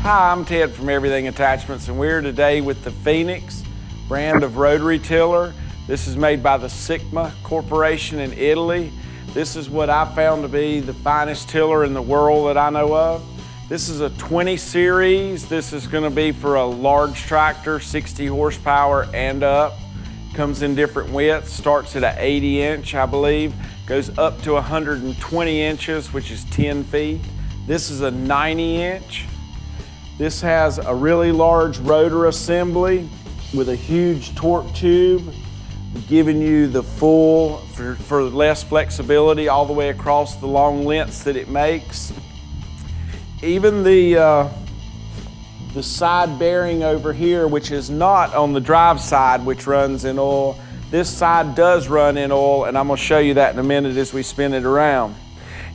Hi, I'm Ted from Everything Attachments, and we're today with the Phoenix brand of rotary tiller. This is made by the Sigma Corporation in Italy. This is what I found to be the finest tiller in the world that I know of. This is a 20 series. This is going to be for a large tractor, 60 horsepower and up. Comes in different widths, starts at an 80-inch, I believe, goes up to 120 inches, which is 10 feet. This is a 90-inch. This has a really large rotor assembly with a huge torque tube, giving you the full, for less flexibility all the way across the long lengths that it makes. Even the side bearing over here, which is not on the drive side, which runs in oil, this side does run in oil, and I'm going to show you that in a minute as we spin it around.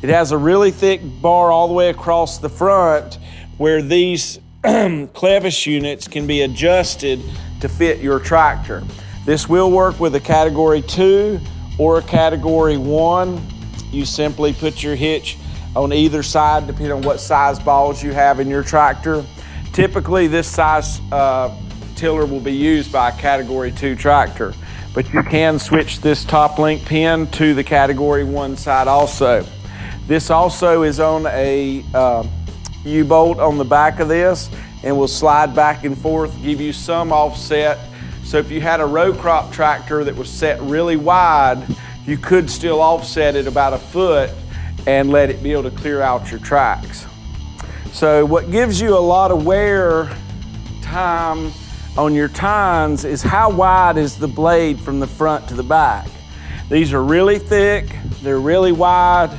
It has a really thick bar all the way across the front where these clevis units can be adjusted to fit your tractor. This will work with a Category 2 or a Category 1. You simply put your hitch on either side depending on what size balls you have in your tractor. Typically this size tiller will be used by a Category 2 tractor, but you can switch this top link pin to the Category 1 side also. This also is on a U-bolt on the back of this and will slide back and forth, give you some offset. So if you had a row crop tractor that was set really wide, you could still offset it about a foot and let it be able to clear out your tracks. So what gives you a lot of wear time on your tines is how wide is the blade from the front to the back. These are really thick, they're really wide,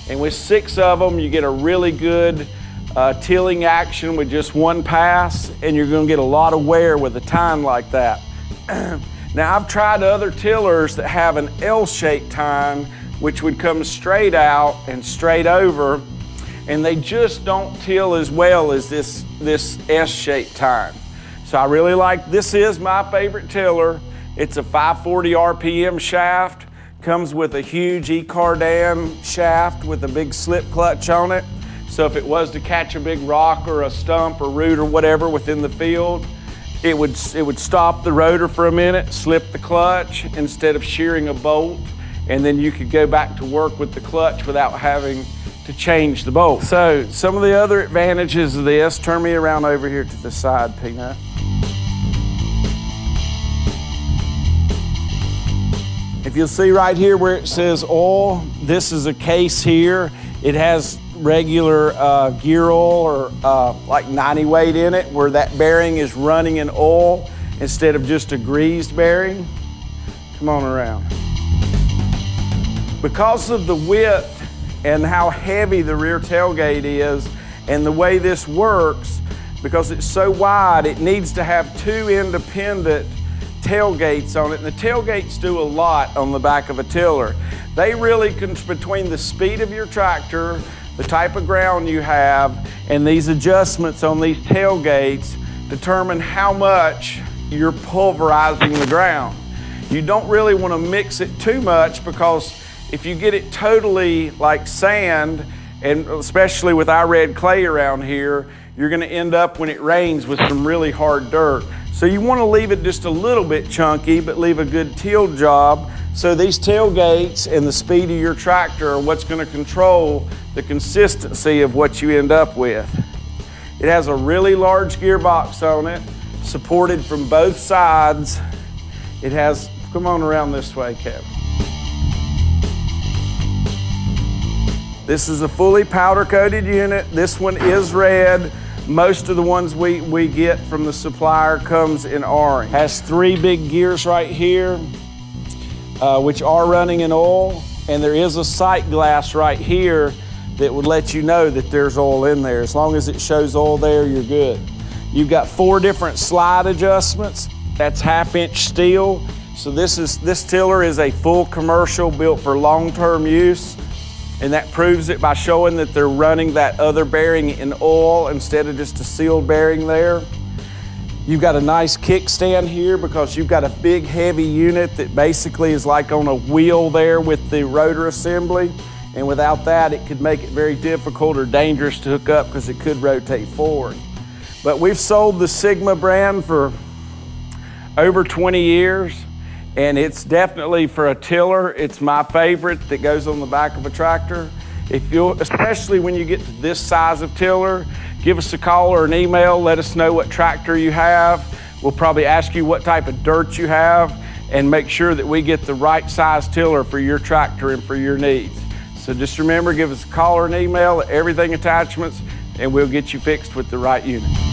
and with 6 of them, you get a really good tilling action with just one pass, and you're gonna get a lot of wear with a tine like that. Now, I've tried other tillers that have an L-shaped tine, which would come straight out and straight over, and they just don't till as well as this S-shaped tine. So I really like, this is my favorite tiller. It's a 540 RPM shaft. Comes with a huge E-cardan shaft with a big slip clutch on it. So if it was to catch a big rock or a stump or root or whatever within the field, it would stop the rotor for a minute, slip the clutch instead of shearing a bolt, and then you could go back to work with the clutch without having to change the bolt. So some of the other advantages of this, turn me around over here to the side, Peanut. If you'll see right here where it says oil, this is a case here. It has regular gear oil or like 90 weight in it, where that bearing is running in oil instead of just a greased bearing. Come on around. Because of the width and how heavy the rear tailgate is and the way this works, because it's so wide, it needs to have 2 independent tailgates on it, and the tailgates do a lot on the back of a tiller. They really can, between the speed of your tractor, the type of ground you have, and these adjustments on these tailgates determine how much you're pulverizing the ground. You don't really want to mix it too much, because if you get it totally like sand, and especially with our red clay around here, you're going to end up when it rains with some really hard dirt. So you want to leave it just a little bit chunky, but leave a good till job. So these tailgates and the speed of your tractor are what's going to control the consistency of what you end up with. It has a really large gearbox on it, supported from both sides. It has, come on around this way, Kevin. This is a fully powder coated unit. This one is red. Most of the ones we get from the supplier comes in orange. Has 3 big gears right here, which are running in oil, and there is a sight glass right here that would let you know that there's oil in there. As long as it shows oil there, you're good. You've got 4 different slide adjustments. That's 1/2-inch steel. So this tiller is a full commercial built for long-term use. And that proves it by showing that they're running that other bearing in oil instead of just a sealed bearing there. You've got a nice kickstand here because you've got a big heavy unit that basically is like on a wheel there with the rotor assembly. And without that, it could make it very difficult or dangerous to hook up because it could rotate forward. But we've sold the Sigma brand for over 20 years, and it's definitely for a tiller. It's my favorite that goes on the back of a tractor. Especially when you get to this size of tiller, give us a call or an email, let us know what tractor you have. We'll probably ask you what type of dirt you have and make sure that we get the right size tiller for your tractor and for your needs. So just remember, give us a call or an email, Everything Attachments, and we'll get you fixed with the right unit.